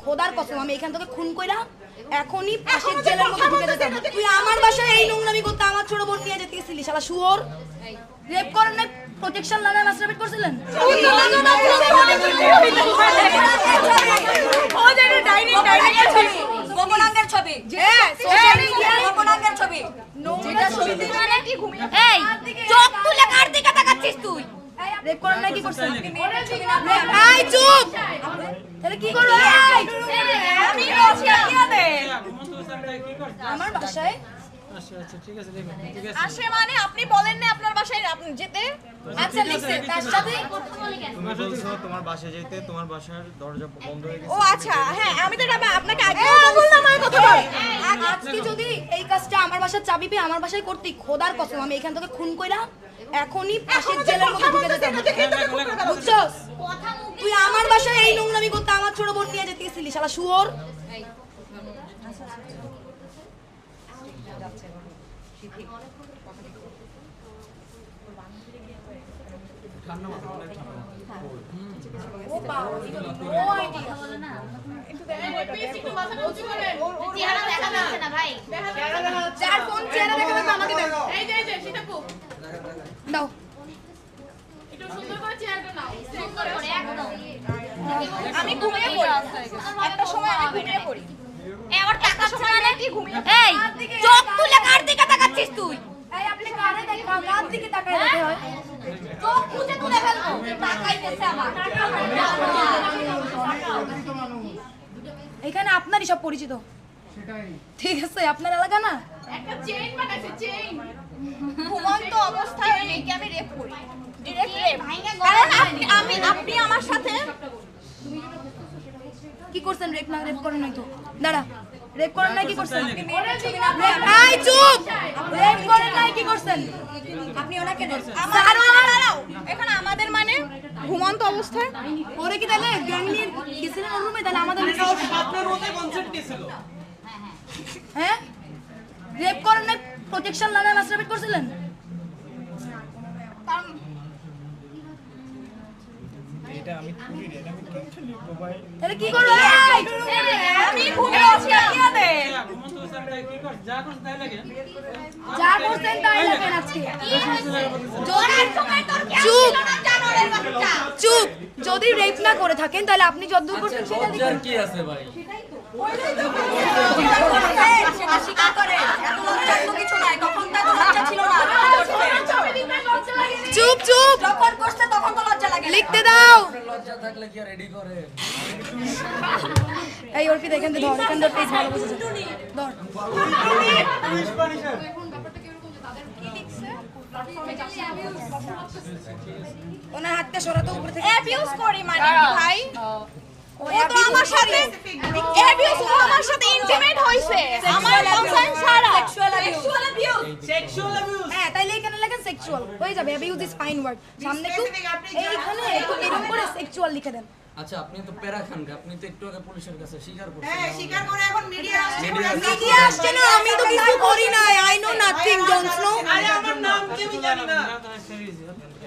খোদার কসম আমি এখান থেকে খুন কইরা এখনই পাশের জেলের মধ্যে ঢুকে যেতাম। তুই আমার বাসায় এই নোংরামি করতে আমার ছোট বোন নিয়ে যেতে গেছিলি শালা শুয়োর। রেপ করেন না, প্রোটেকশন লাগায় মাস্টারবেট করছিলেন। ও জানে ডাইনিং ছবি গোপনাঙ্গের ছবি সোশ্যাল মিডিয়া গোপনাঙ্গের ছবি যেটা ছবি মানে কি ঘুমিয়ে এই চোখ তুলে কার দিকে তাকাচ্ছিস তুই? রেপ করেন না কি করছেন? এই চুপ, তাহলে কি করব? আমি রোজকে কি দে আমার বাসায় আচ্ছা ঠিক আছে দেখুন ঠিক আছে আসে মানে আপনি বলেন না আপনার বাসায় আপনি যেতে আচ্ছা লিখছে তার সাথে তুমি বলছো তোমার বাসায় যেতে, তোমার বাসার দরজা বন্ধ হয়ে গেছে। ও আচ্ছা হ্যাঁ আমি তো এটা আপনাকে আগে বললাম আমার কথা বল আজকে যদি এই কাজটা আমার বাসার চাবি পেয়ে আমার বাসায় করতে খোদার কসম আমি এখান থেকে খুন কইরা এখনই পাশের জেলের মধ্যে ঢুকে যেতাম। বুঝছস? তুই আমার বাসায় এই নোংরামি করতে আমার ছোট বোন নিয়ে যেতে গেছিলি শালা শুয়োর। চেহারা দেখা যাচ্ছে না ভাই। যার ফোন চেহারা দেখা লাগবে আমাকে দাও। এই যে সীতাপু দাও। একটু সুন্দর করে চেহারাটা নাও সুন্দর করে একদম। আমি ঘুমিয়ে পড়ি একটা সময় আমি ঘুমিয়ে পড়ি এই আবার তাকাচ্ছ মানে কি ঘুমিয়ে? এই চোখ তুলে কার দিকে তাকাচ্ছিস তুই? এই আপনি কারে দেখা কার দিকে তাকায় দেখে হয়? চোখ খুঁজে তুলে ফেলবো। তাকাইতেছে আমার। এখানে আপনারই সব পরিচিত। ঠিক আছে আপনার এলাকা না? একটা চেইন বানাইছে চেইন ঘুমন্ত অবস্থায় মেয়েকে আমি রেপ করি ডিরেক্ট রেপ ভাইঙ্গা কারণ আপনি আমার সাথে কি করছেন? রেপ না রেপ করেন নাই তো? দাঁড়া, রেপ করেন নাই কি করছেন? এই চুপ, রেপ করেন নাই কি করছেন? আপনি ওনাকে দাঁড়াও এখন আমাদের মানে ঘুমন্ত অবস্থায় ওরে কি তাহলে গ্যাং নিয়ে গেছিলেন ওর রুমে? তাহলে আমাদের আপনার মতে কনসেপ্ট কি ছিল? হ্যাঁ রেপ করেন নাই, প্রোটেকশন লাগায় মাস্টারবেট করছিলেন। এটা আমি করি রে, এটা আমি কেমনে লিখবো ভাই? তাহলে কি করব? আমি ঘুমিয়ে আছি কি দে ঘুমন্ত স্যারটা কি কর যা করছ তাই লাগে যা করছেন তাই লাগেন আজকে। চুপ। চুপ, যদি রেপ না করে থাকেন তাহলে আপনি যতদূর করছেন সেটা লিখুন। কি আছে ভাই? স্বীকার করে এত লজ্জার তো কিছু নাই তখন তো এত লজ্জা ছিল না চুপ চুপ, যখন করতে তখন তো লজ্জা লাগে লিখতে দাও। লজ্জা থাকলে কি রেডি করে? এই ওর কি দেখেন তো ধর, এখান ধর পেজ ভালো বুঝেছে ধর। ওনার হাতটা সরাতো উপরে থেকে। অ্যাবিউজ করি মানে ভাই ও তো আমার সাথে অ্যাবিউজ ও আমার সাথে ইন্টিমেট হইছে আমার কনসার্ন ছাড়া সেক্সুয়াল অ্যাবিউজ হ্যাঁ তাইলে এখানে লেখেন সেক্সুয়াল হয়ে যাবে। Abuse is fine word. সামনে একটু এইখানে একটু এরকম করে সেক্সুয়াল লিখে দেন। আচ্ছা আপনি তো প্যারা খান, আপনি তো একটু আগে পুলিশের কাছে স্বীকার করছেন। হ্যাঁ স্বীকার করে এখন মিডিয়া আসছে মিডিয়া আসছে না, আমি তো কিছু করি নাই। I know nothing, don't know. আরে আমার নাম কি আমি জানি না।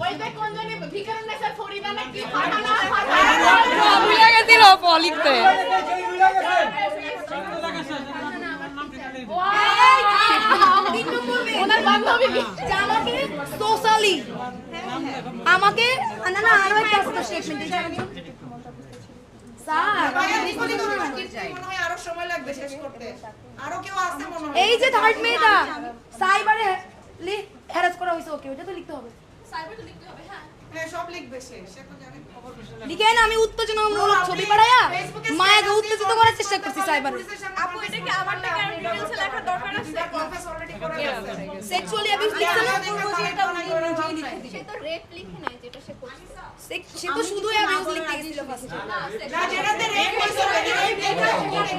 ওই যে কোন জানি ভিকারুন স্যার ফরিদা নাকি ফাটানা ভুলে গেছিল লিখতে ওনার বান্ধবী আমাকে সোশ্যালি আমাকে না না আরো একটা স্টেটমেন্ট আরো সময় লাগবে শেষ করতে আরো কেউ আছে মনে হয় এই যে থার্ড মেয়েটা সাইবারে হ্যারাস করা হয়েছে ওকে, ওটা তো লিখতে হবে। সাইবার তো লিখতে হবে হ্যাঁ সব লিখবে সে তো জানে লিখেন আমি উত্তেজনামূলক ছবি পাঠাইয়া মায়াকে উত্তেজিত করার চেষ্টা করছি সাইবারে। আপু এটা কি আমার টাকা আর ডিটেইলস লেখা দরকার আছে কনফেস অলরেডি করে আছে সেক্সুয়ালি অ্যাবিউজ লিখছে না? সে তো রেপ লিখে নাই যেটা সে করছে সে তো শুধু অ্যাবিউজ লিখতে গেছিল ফার্স্টে। না যেটাতে রেপ হইছে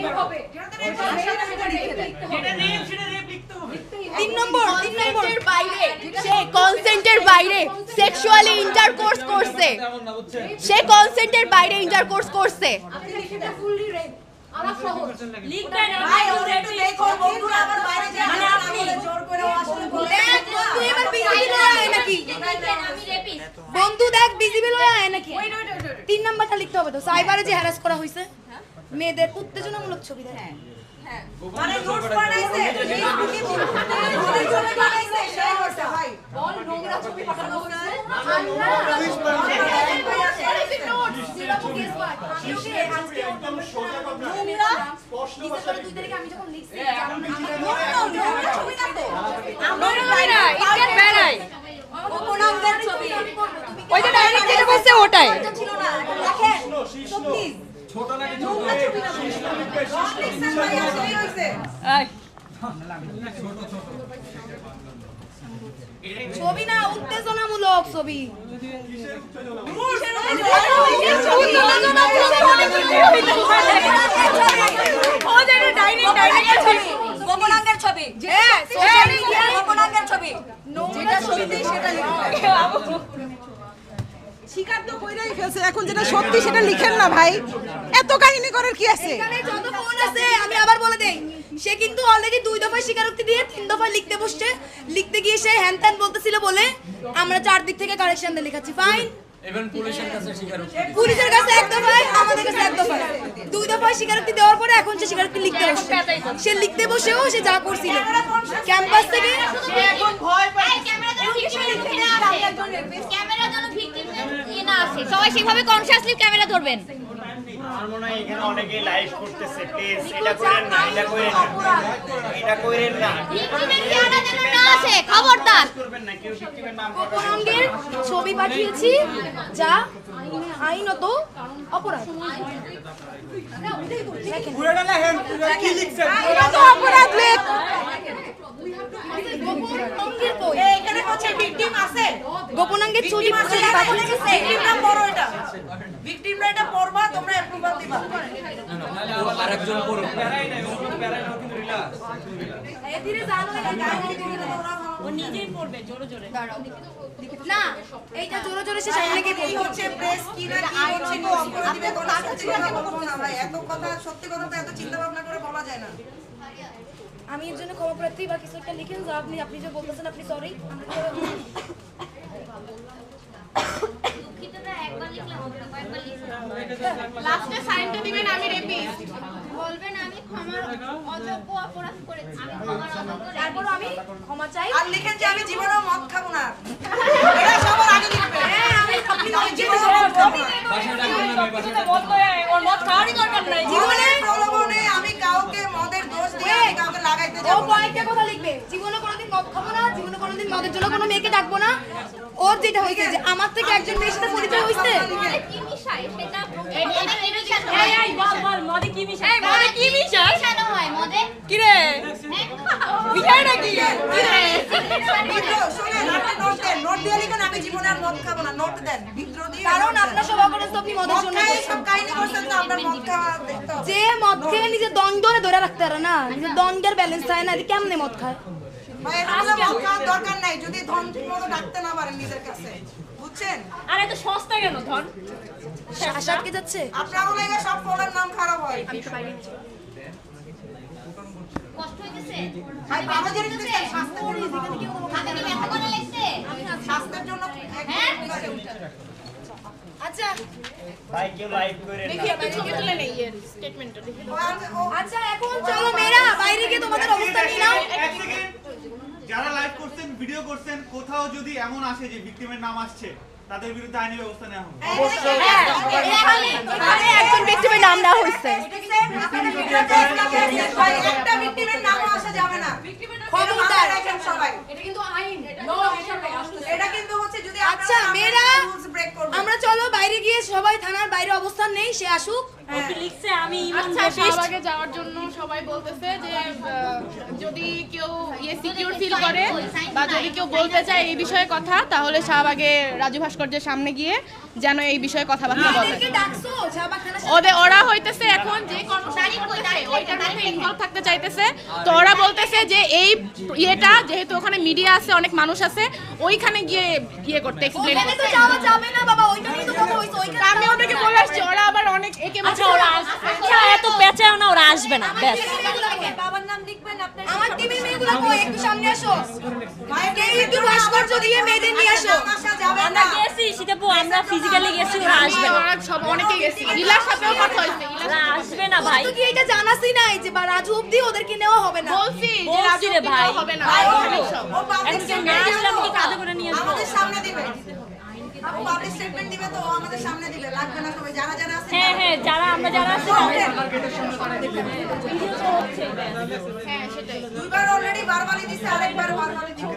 রেপ হবে যেটা রেপ সেটা রেপ লিখতে হবে। 3 নম্বর বাইরে সে কনসেন্টের বাইরে সেক্সুয়ালি ইন্টারকোর্স করছে তেমন না বুঝছেন? সে কনসেন্টের বাইরে ইন্টারকোর্স করছে আপনি সেটা ফুললি রেপ আমার সহজ লিখবেন ভাই ওরে একটু লেখো বন্ধুরা আবার বাইরে যায় মানে আপনি জোর করে আসলে বলে বন্ধু এবার বিজিবি লয়া আয় নাকি? আমি রেপিস। বন্ধু দেখ বিজিবি লয়া আয় নাকি? 3 নাম্বারটা লিখতে হবে তো সাইবারে যে হ্যারাস করা হয়েছে। মেয়েদের উত্তেজনামূলক ছবি দেয়। মানে নোটস বানাইছে ফেসবুকে ওদের জন্য বানাইছে সেই হচ্ছে ভাই বল নোংরা ছবি পাঠানো হয়েছে আমি যখন লিখছি ওই যে ডাইরেক্ট যেটা বলছে ওটাই ছিল না দেখেন তো প্লিজ ছোট লাগে নোংরা ছবি না লিখছেন ভাই সেই হইছে ছবি না উত্তেজনামূলক ছবি। গোপনাঙ্গের ছবি গোপনাঙ্গের ছবি যেটা ছবিতেই সেটা স্বীকার তো কইরাই ফেলছে, এখন যেটা সত্যি সেটা লিখেন না ভাই, এত কাহিনী করার কি আছে? এখানে যত ফোন আছে আমি আবার বলে দেই, সে কিন্তু অলরেডি 2 দফায় স্বীকারোক্তি দিয়ে 3 দফায় লিখতে বসছে। লিখতে গিয়ে সে হ্যান ত্যান বলতেছিল বলে আমরা 4 দিক থেকে কারেকশন দিয়ে লিখাচ্ছি। ফাইন, ইভেন পুলিশের কাছে স্বীকারোক্তি পুলিশের কাছে 1 দফায়, আমাদের কাছে 1 দফায়, 2 দফায় স্বীকারোক্তি দেওয়ার পরে এখন সে স্বীকারোক্তি লিখতে বসছে। সে লিখতে বসেও সে যা করছিল ক্যাম্পাস থেকে এখন ভয় পায় ক্যামেরা যেন ভিকটিম না আসে, সবাই সেভাবে কনসিয়াসলি ক্যামেরা ধরবেন। আমার মনে হয় এখানে অনেকেই লাইভ করতেছে, প্লিজ এটা করেন না, এটা করেন না, এটা করেন না, ভিকটিমের চেহারা যেন না আসে, খবরদার। করবেন না, কেউ ভিকটিমের নাম গোপনাঙ্গের ছবি পাঠিয়েছি যা আইনত অপরাধ। পুরোটা লেখেন, পুরো কি লিখছেন? এটা তো অপরাধ লেখ। গোপনাঙ্গের কই? এখানে হচ্ছে ভিকটিম আছে গোপনাঙ্গের ছবি পাঠিয়েছি। ভিকটিম নাম পড়ো এটা ভিকটিমরা এটা পড়বা তোমরা অ্যাপ্রুভাল দিবা আরেকজন পড়ুক। ধীরে জানো ও নিজেই পড়বে জোরে জোরে না, এইটা জোরে জোরে সে সামনে গিয়ে কি বলবে। হচ্ছে প্রেস কি না কি হচ্ছে কি অপরাধ দিবে কোন সত্যি কথা বলবো না ভাই এত কথা সত্যি কথা তো এত চিন্তা ভাবনা করে বলা যায় না আমি এর জন্য ক্ষমা প্রার্থী বা কিছু একটা লিখেন যা আপনি যে বলতেছেন আপনি সরি। দুঃখিতটা একবার লিখলে হবে না, কয়েকবার লিখতে হবে। লাস্টে সাইনটা দিবেন আমি রেপিস্ট বলবেন আমি ক্ষমার অযোগ্য অপরাধ করেছি, আমি ক্ষমার অযোগ্য তারপর আমি ক্ষমা চাই। আর লিখেন যে আমি জীবনেও মদ খাবো না এটা সবার আগে লিখবে হ্যাঁ, আমি আপনি আমি জীবনেও মদ খাবো না বাসায় ডাকবেন না, আমি বাসায় ডাকবো। জীবনের প্রলোভনে আমি কাউকে মদের দোষ দিয়ে আমি কাউকে লাগাইতে ও যাব না কয়েকটা কথা লিখবে, জীবনে কোনোদিন মদ খাবো না, জীবনে কোনোদিন মদের জন্য কোনো মেয়েকে ডাকবো না। ওর যেটা হয়েছে যে আমার থেকে একজন মেয়ের সাথে পরিচয় হয়েছে, মদে কি মিশায় সেটা মদে কি মিশায় মিশানো হয় মদে কি রে মিশায় নাকি বিদ্রোহ শুনেন আপনি নোট দিয়ে লিখেন আমি জীবনে আর মদ খাবো না নোট দেন বিদ্রোহ দিয়ে কারণ আপনার সব অপরাধ তো আপনি মদের মদ জন্য খাই করছেন। সব কাহিনী করছেন তো আপনার মদ খাওয়া দেখতে হবে যে মদ খেয়ে নিজের দণ্ডরে ধরে রাখতে পারে না, নিজের দণ্ডের ব্যালেন্স থাকে না, কেমনে মদ খায়? ভাই এগুলো মদ খাওয়ার দরকার নাই যদি ধন ঠিক মতো ডাকতে না পারেন নিজের কাছে বুঝছেন আরে তো সস্তা কেন ধন আশাদকে যাচ্ছে আপনারও লাগে সব ফলের নাম খারাপ হয় কষ্ট হইতেছে, ভাই বাবা যদি দেখেন স্বাস্থ্যের জন্য হাতে কি ব্যথা করে লাগছে? স্বাস্থ্যের জন্য হ্যাঁ? আচ্ছা ভাই কেউ লাইভ করেন না। তুলে নেই এর স্টেটমেন্টটা দেখে আচ্ছা এখন চলো মেয়েরা বাইরে গিয়ে তোমাদের অবস্থা নিয়ে নাও। এক সেকেন্ড, যারা লাইভ করছেন ভিডিও করছেন কোথাও যদি এমন আসে যে ভিকটিমের নাম আসছে তাদের বিরুদ্ধে আইনি ব্যবস্থা নেওয়া হবে এখানে একজন ভিকটিমের নাম দেওয়া হয়েছে একটা ভিকটিমের নামও আসা যাবে না খবরদার। রাখেন সবাই এটা কিন্তু আইন এটা কিন্তু হচ্ছে যদি আচ্ছা মেয়েরা রুলস ব্রেক করবে আমরা চলো বাইরে গিয়ে সবাই থানার বাইরে অবস্থান নেই, সে আসুক। আচ্ছা শাহবাগে যাওয়ার জন্য সবাই বলতেছে যে যদি কেউ সিকিউর ফিল করে বা যদি কেউ বলতে চায় এই বিষয়ে কথা তাহলে শাহবাগে রাজু ভাস্কর্যের সামনে গিয়ে যেন এই বিষয়ে কথাবার্তা বলে ওদেরকে ডাকছো শাহবাগ থানার সামনে? ওরা হইতেছে এখন যে কর্মচারী করতেছে ওইটার মধ্যে ইনভলভ থাকতে চাইতেছে তো ওরা বলতেছে যে এই ইয়েটা যেহেতু ওখানে মিডিয়া আছে অনেক মানুষ আছে ওইখানে গিয়ে ইয়ে করতে এক্সপ্লেইন ওখানে তো করতে যাওয়া যাবে না বাবা, ওইখানেই তো কথা হইছে, ওইখানে আমি ওদেরকে বলে আসছি ওরা আবার অনেক একে আচ্ছা ওরা এত পেঁচাও না, ওরা আসবে না ব্যাস। আমি বাবার নাম লিখবেন আপনার আমার টিমের মেয়েগুলো কই একটু সামনে আসো কেউ একটু ভাস্কর্য দিয়ে মেয়েদের নিয়ে আসো আসা যাবে আমরা না গেছি সীতাপু আমরা ফিজিক্যালি গেছি ওরা আসবে না ওরা সব অনেকে গেছে ইলার সাথেও কথা হয়েছে ওরা আসবে না ভাই তো কি এটা জানাসই নাই যে বা রাজু অবধি ওদেরকে নেওয়া হবে না বলছি যে বলছি রাজু রে ভাই। হবে না ভাই, সব। ও পাবলিক এখন কেউ না স্টেটমেন্ট আসলে আমি কি কাঁধে করে নিয়ে আসবো? আমাদের সামনে দিবে আপু পাবলিক স্টেটমেন্ট দিবে তো ও আমাদের সামনে দিবে লাগবে না সবাই যারা যারা আছে হ্যাঁ হ্যাঁ যারা আমরা যারা আছি হ্যাঁ সেটাই দুইবার অলরেডি বারবারই দিছে আরেকবার বারবারই দিবে